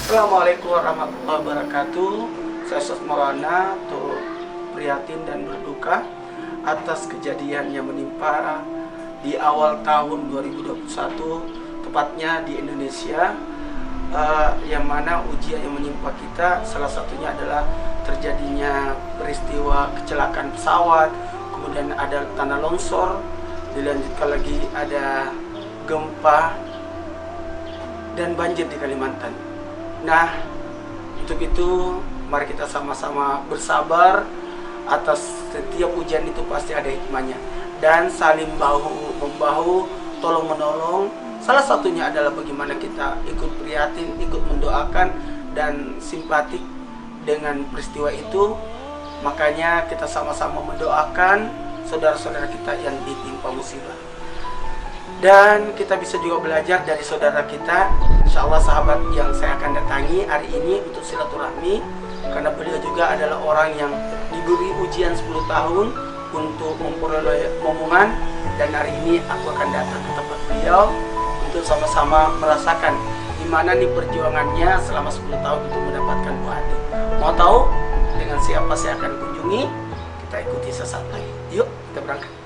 Assalamualaikum warahmatullahi wabarakatuh. Saya Ustaz Maulana turut prihatin dan berduka atas kejadian yang menimpa di awal tahun 2021, tepatnya di Indonesia, yang mana ujian yang menimpa kita salah satunya adalah terjadinya peristiwa kecelakaan pesawat, kemudian ada tanah longsor, dilanjutkan lagi ada gempa dan banjir di Kalimantan. Nah, untuk itu mari kita sama-sama bersabar. Atas setiap ujian itu pasti ada hikmahnya, dan saling bahu membahu, tolong menolong. Salah satunya adalah bagaimana kita ikut prihatin, ikut mendoakan dan simpatik dengan peristiwa itu. Makanya kita sama-sama mendoakan saudara-saudara kita yang ditimpa musibah. Dan kita bisa juga belajar dari saudara kita, insya Allah sahabat yang saya akan datangi hari ini untuk silaturahmi, karena beliau juga adalah orang yang diberi ujian 10 tahun untuk memperoleh omongan, dan hari ini aku akan datang ke tempat beliau untuk sama-sama merasakan gimana nih perjuangannya selama 10 tahun untuk mendapatkan buah hati. Mau tahu dengan siapa saya akan kunjungi? Kita ikuti sesaat lagi. Yuk, kita berangkat.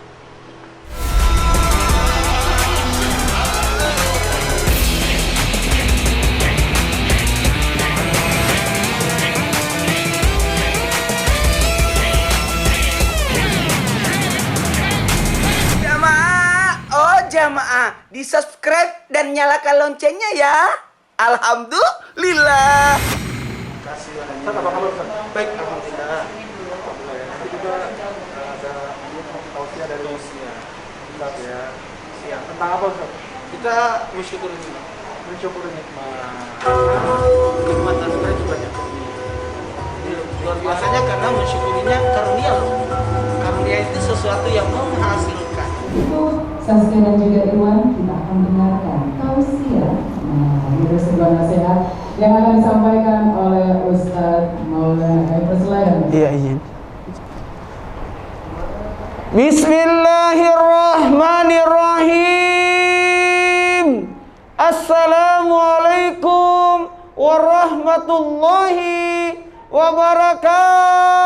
Jamaah, di subscribe dan nyalakan loncengnya ya. Alhamdulillah. Terima kasih. Ustaz, apa kabar Ustaz? Baik, alhamdulillah. Nanti juga ada tausiah dari Ustaz ya. Siap. Tentang apa Ustaz? Kita bersyukur nikmat. Mensyukur nikmat. Nikmat dan sebenarnya banyak. Luar biasanya karena mensyukurinya karunia loh. Karunia itu sesuatu yang menghasilkan. Itu Saskia dan juga Iwan, kita akan dengarkan tausiah, sebuah nasihat yang akan disampaikan oleh Ustaz Maulana Kaifaslaya. Iya, izin. Bismillahirrahmanirrahim. Assalamualaikum warahmatullahi wabarakatuh.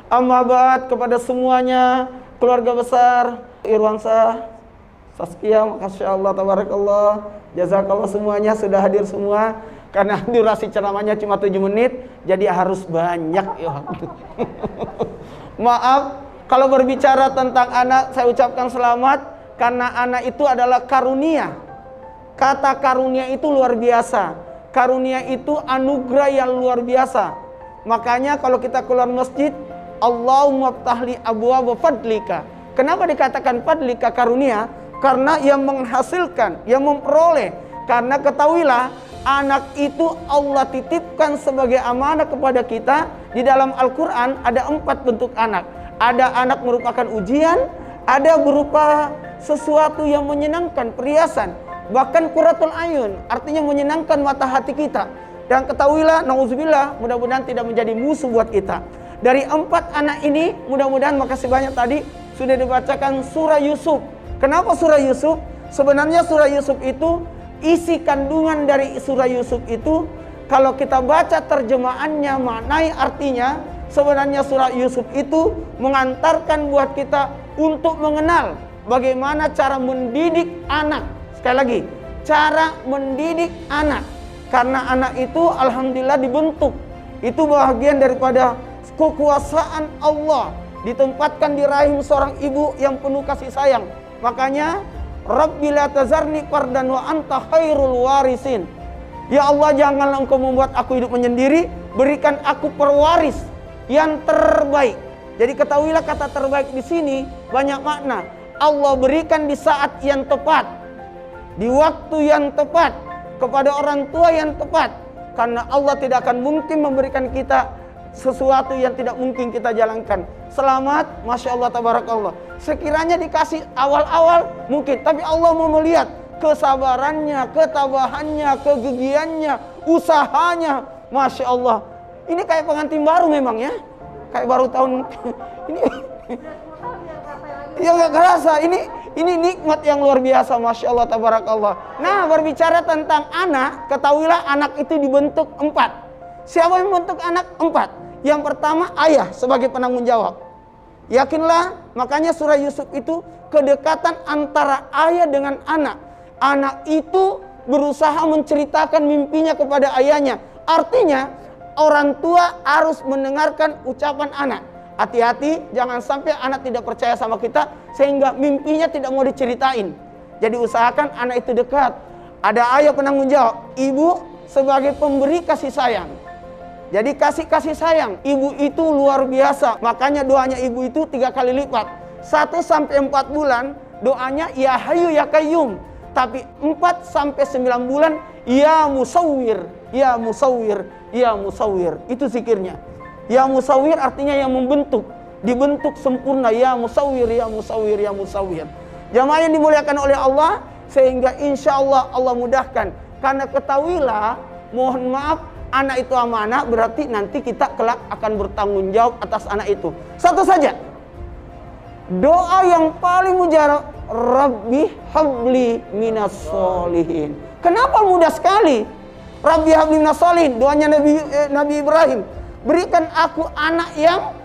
Amma ba'd, kepada semuanya, keluarga besar Irwansyah, Saskia, Masya Allah, Tabarakallah, Jazakallah, semuanya sudah hadir semua. Karena durasi ceramahnya cuma 7 menit, jadi harus banyak ya. Maaf, kalau berbicara tentang anak, saya ucapkan selamat, karena anak itu adalah karunia. Kata karunia itu luar biasa. Karunia itu anugerah yang luar biasa. Makanya kalau kita keluar masjid, Allahumma ftahli abwaaba fadlika. Kenapa dikatakan fadlika, karunia? Karena yang menghasilkan, yang memperoleh. Karena ketahuilah, anak itu Allah titipkan sebagai amanah kepada kita. Di dalam Al-Quran ada 4 bentuk anak. Ada anak merupakan ujian, ada berupa sesuatu yang menyenangkan, perhiasan, bahkan qurratul ayun, artinya menyenangkan mata hati kita. Dan ketahuilah, nauzubillah, mudah-mudahan tidak menjadi musuh buat kita. Dari 4 anak ini, mudah-mudahan, makasih banyak tadi sudah dibacakan surah Yusuf. Kenapa surah Yusuf? Sebenarnya surah Yusuf itu, isi kandungan dari surah Yusuf itu, kalau kita baca terjemahannya, maknai artinya, sebenarnya surah Yusuf itu mengantarkan buat kita untuk mengenal bagaimana cara mendidik anak. Sekali lagi, cara mendidik anak. Karena anak itu alhamdulillah dibentuk. Itu bahagian daripada kekuasaan Allah, ditempatkan di rahim seorang ibu yang penuh kasih sayang. Makanya Rabbi la tazarni fardan wa anta khairul warisin. Ya Allah, janganlah engkau membuat aku hidup menyendiri, berikan aku perwaris yang terbaik. Jadi ketahuilah, kata terbaik di sini banyak makna. Allah berikan di saat yang tepat, di waktu yang tepat, kepada orang tua yang tepat. Karena Allah tidak akan mungkin memberikan kita sesuatu yang tidak mungkin kita jalankan. Selamat, Masya Allah, Tabarakallah. Sekiranya dikasih awal-awal mungkin, tapi Allah mau melihat kesabarannya, ketabahannya, kegigihannya, usahanya. Masya Allah. Ini kayak pengantin baru memang ya. Kayak baru tahun ini. Ya nggak kerasa. Ini nikmat yang luar biasa, Masya Allah, tabarakallah. Nah, berbicara tentang anak, ketahuilah anak itu dibentuk 4. Siapa yang membentuk anak? 4. Yang pertama, ayah sebagai penanggung jawab. Yakinlah, makanya surah Yusuf itu kedekatan antara ayah dengan anak. Anak itu berusaha menceritakan mimpinya kepada ayahnya. Artinya, orang tua harus mendengarkan ucapan anak. Hati-hati, jangan sampai anak tidak percaya sama kita sehingga mimpinya tidak mau diceritain. Jadi usahakan anak itu dekat. Ada ayah penanggung jawab, ibu sebagai pemberi kasih sayang. Jadi kasih sayang, ibu itu luar biasa. Makanya doanya ibu itu 3 kali lipat. 1 sampai 4 bulan doanya ya Hayyu ya Qayyum. Tapi 4 sampai 9 bulan ya Musawwir, ya Musawwir, ya Musawwir. Itu zikirnya. Ya Musawwir artinya yang membentuk, dibentuk sempurna. Ya Musawwir, ya Musawwir, ya Musawwir. Jamaah yang dimuliakan oleh Allah, sehingga insya Allah Allah mudahkan. Karena ketahuilah, mohon maaf, anak itu amanah, berarti nanti kita kelak akan bertanggung jawab atas anak itu. Satu saja, doa yang paling mujarab, Rabbi habli minas solihin. Kenapa mudah sekali? Rabbi habli minas solihin, doanya Nabi Ibrahim. Berikan aku anak yang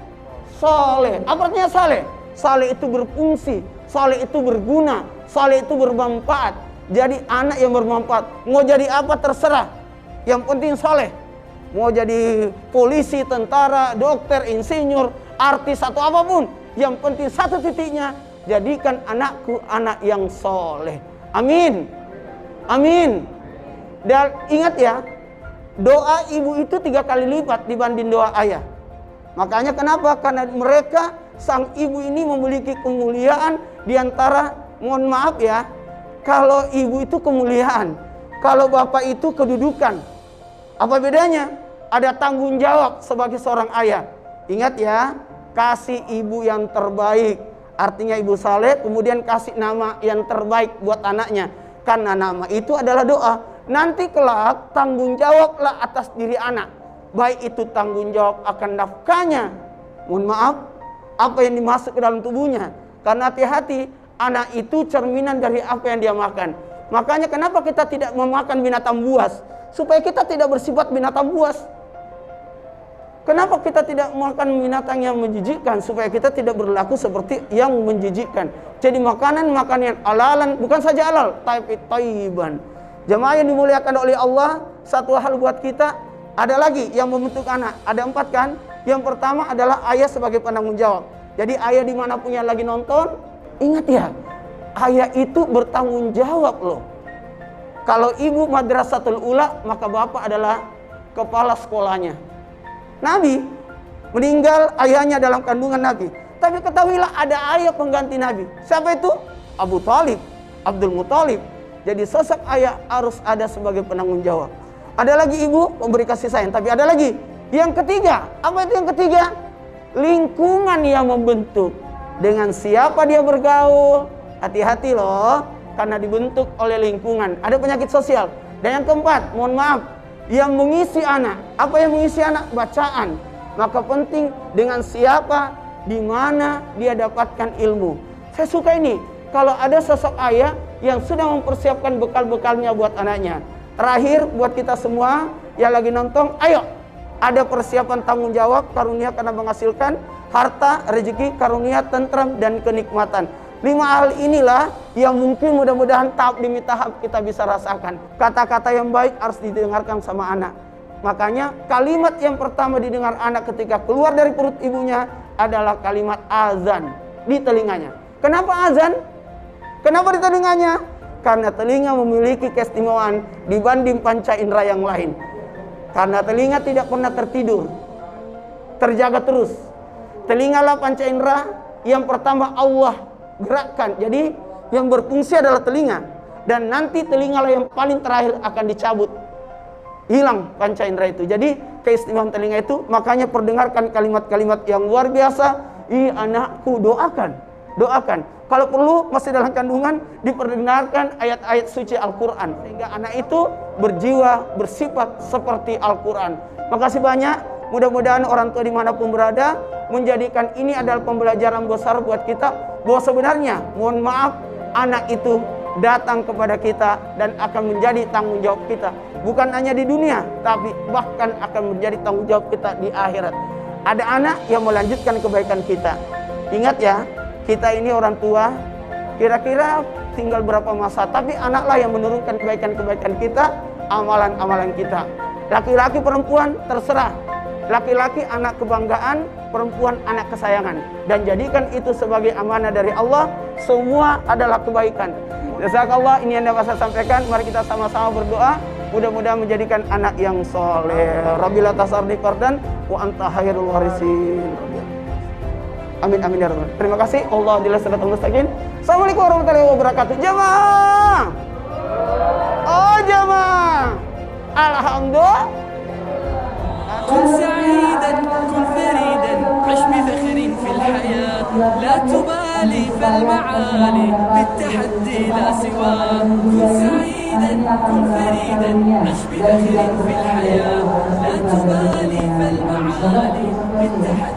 soleh. Apa artinya soleh? Soleh itu berfungsi, soleh itu berguna, soleh itu bermanfaat. Jadi anak yang bermanfaat. Mau jadi apa terserah, yang penting soleh. Mau jadi polisi, tentara, dokter, insinyur, artis atau apapun, yang penting satu titiknya, jadikan anakku anak yang soleh. Amin, amin. Dan ingat ya, doa ibu itu 3 kali lipat dibanding doa ayah. Makanya kenapa? Karena mereka, sang ibu ini memiliki kemuliaan diantara, mohon maaf ya, kalau ibu itu kemuliaan, kalau bapak itu kedudukan. Apa bedanya? Ada tanggung jawab sebagai seorang ayah. Ingat ya, kasih ibu yang terbaik, artinya ibu saleh, kemudian kasih nama yang terbaik buat anaknya. Karena nama itu adalah doa. Nanti kelak tanggung jawablah atas diri anak. Baik itu tanggung jawab akan nafkahnya, mohon maaf, apa yang dimasuk ke dalam tubuhnya. Karena hati-hati, anak itu cerminan dari apa yang dia makan. Makanya kenapa kita tidak memakan binatang buas? Supaya kita tidak bersifat binatang buas. Kenapa kita tidak makan binatang yang menjijikkan? Supaya kita tidak berlaku seperti yang menjijikkan. Jadi makanan-makanan yang halalan, bukan saja halal, tapi thayyiban. Jemaah yang dimuliakan oleh Allah, satu hal buat kita, ada lagi yang membentuk anak. Ada 4 kan? Yang pertama adalah ayah sebagai penanggung jawab. Jadi ayah dimanapun yang lagi nonton, ingat ya, ayah itu bertanggung jawab loh. Kalau ibu madrasatul ula, maka bapak adalah kepala sekolahnya. Nabi meninggal, ayahnya dalam kandungan Nabi. Tapi ketahuilah ada ayah pengganti Nabi. Siapa itu? Abu Thalib, Abdul Muthalib. Jadi sosok ayah harus ada sebagai penanggung jawab. Ada lagi ibu memberi kasih sayang, tapi ada lagi. Yang ketiga, apa itu yang ketiga? Lingkungan yang membentuk. Dengan siapa dia bergaul, hati-hati loh, karena dibentuk oleh lingkungan. Ada penyakit sosial. Dan yang keempat, mohon maaf, yang mengisi anak. Apa yang mengisi anak? Bacaan. Maka penting dengan siapa, di mana dia dapatkan ilmu. Saya suka ini, kalau ada sosok ayah yang sudah mempersiapkan bekal-bekalnya buat anaknya. Terakhir, buat kita semua yang lagi nonton, ayo, ada persiapan tanggung jawab, karunia karena menghasilkan harta, rezeki, karunia, tentram, dan kenikmatan. 5 hal inilah yang mungkin mudah-mudahan tahap demi tahap kita bisa rasakan. Kata-kata yang baik harus didengarkan sama anak. Makanya kalimat yang pertama didengar anak ketika keluar dari perut ibunya adalah kalimat azan di telinganya. Kenapa azan? Kenapa di telinganya? Karena telinga memiliki keistimewaan dibanding panca indera yang lain. Karena telinga tidak pernah tertidur, terjaga terus. Telingalah panca indera yang pertama Allah gerakkan. Jadi yang berfungsi adalah telinga. Dan nanti telingalah yang paling terakhir akan dicabut. Hilang panca indera itu. Jadi keistimewaan telinga itu, makanya perdengarkan kalimat-kalimat yang luar biasa. Anakku, doakan. Doakan. Kalau perlu masih dalam kandungan, diperdengarkan ayat-ayat suci Al-Quran. Sehingga anak itu berjiwa, bersifat seperti Al-Quran. Makasih banyak. Mudah-mudahan orang tua dimanapun berada menjadikan ini adalah pembelajaran besar buat kita. Bahwa sebenarnya, mohon maaf, anak itu datang kepada kita dan akan menjadi tanggung jawab kita. Bukan hanya di dunia, tapi bahkan akan menjadi tanggung jawab kita di akhirat. Ada anak yang melanjutkan kebaikan kita. Ingat ya, kita ini orang tua, kira-kira tinggal berapa masa, tapi anaklah yang menurunkan kebaikan-kebaikan kita, amalan-amalan kita. Laki-laki perempuan terserah. Laki-laki anak kebanggaan, perempuan anak kesayangan. Dan jadikan itu sebagai amanah dari Allah, semua adalah kebaikan. Jazakallah, ini yang dapat saya sampaikan. Mari kita sama-sama berdoa, mudah-mudahan menjadikan anak yang soleh. Rabbil tasardi fardan wa anta khairul warisin. Amin amin ya rabbal. Terima kasih. Allah adalah siratal mustaqim. Assalamualaikum warahmatullahi wabarakatuh. Jamaah. Oh jamaah. Alhamdulillah. كن سعيدا كن فريدا عش بفخر في الحياة لا تبالي فالمعالي بالتحدي لا سواه كن سعيدا كن فريدا عش بفخر في الحياة لا تبالي فالمعالي بالتحدي.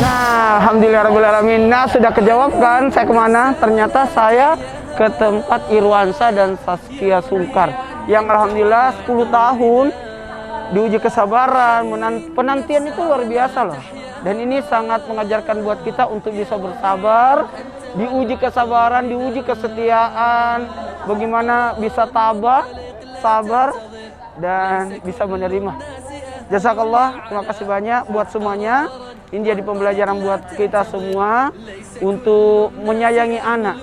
Nah, alhamdulillahirrahmanirrahim. Nah, sudah kejawab kan saya kemana? Ternyata saya ke tempat Irwansa dan Saskia Sungkar yang alhamdulillah 10 tahun diuji kesabaran, penantian itu luar biasa loh. Dan ini sangat mengajarkan buat kita untuk bisa bersabar, diuji kesabaran, diuji kesetiaan, bagaimana bisa tabah, sabar, dan bisa menerima. Jazakallah, terima kasih banyak buat semuanya. Ini jadi pembelajaran buat kita semua untuk menyayangi anak.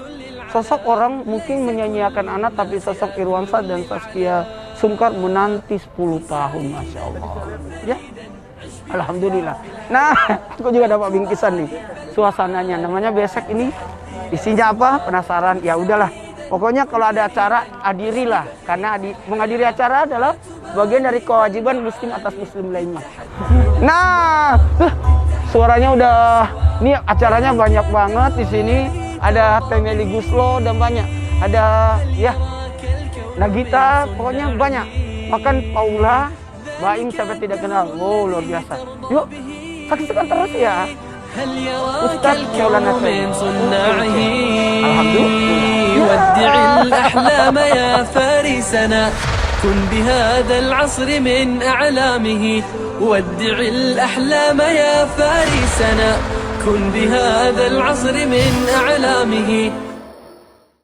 Sosok orang mungkin menyanyiakan anak, tapi sosok Irwansa dan Saskia Sungkar menanti 10 tahun, Masya Allah. Ya, alhamdulillah. Nah, aku juga dapat bingkisan nih. Suasananya, namanya besek ini. Isinya apa? Penasaran? Ya udahlah. Pokoknya kalau ada acara, hadirilah. Karena menghadiri acara adalah bagian dari kewajiban muslim atas muslim lainnya. Nah, suaranya udah. Ini acaranya banyak banget di sini. Ada Temeli Guslo dan banyak. Ada ya. Nagita, pokoknya banyak. Bahkan Paula, Baim siapa tidak kenal. Oh, luar biasa. Yuk, saksikan terus ya. Ustaz Maulana من صناعه Alhamdulillah. ودع الأحلام يا فارسنا كن بهذا العصر من أعلامه ودع الأحلام يا فارسنا كن بهذا العصر من أعلامه